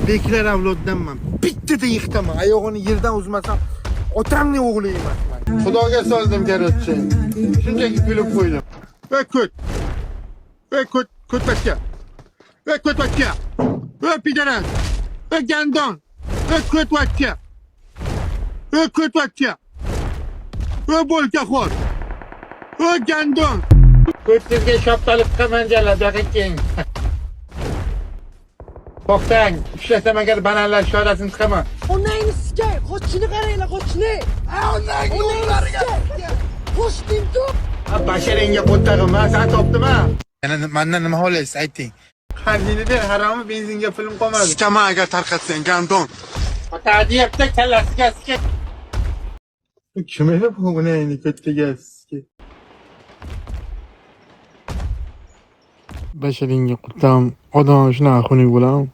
beklar avloddanman. Bittada yiqitaman. Oyog'ini yerdan uzmasam, otamning o'g'li emasman. Xudoga soldim garotchi. Shunchaki kulib qo'ydim. Va ko'tbachcha. Va ko'tbachcha. Va pidaras. Va gandon. Va ko'tbachcha. Va ko'tbachcha. Va bo'lkaxo'r. Va gandon. Ko'tizga shoptalib qamanjalar daqiqang. To'xtang, ishlatsam agar bananlar shodasini chiqaman. Onangni sikay, qochini qaranglar, qochini. Onangni o'g'lariga. Qo'shdim-ku. Basharingga qo'ttag'im, men seni topdim-a. Yana mendan nima xohlaysiz, ayting. Xazinni ber, haromi benzinga pulim qolmadi. Sikaman agar tarqatsang, gandon. Ota deyapti, kallasiga sikay. Kim edi bu onangni ko'ttaga sikay? Basharingga qo'ttam, odam shunaqa xunuk bo'ladimi?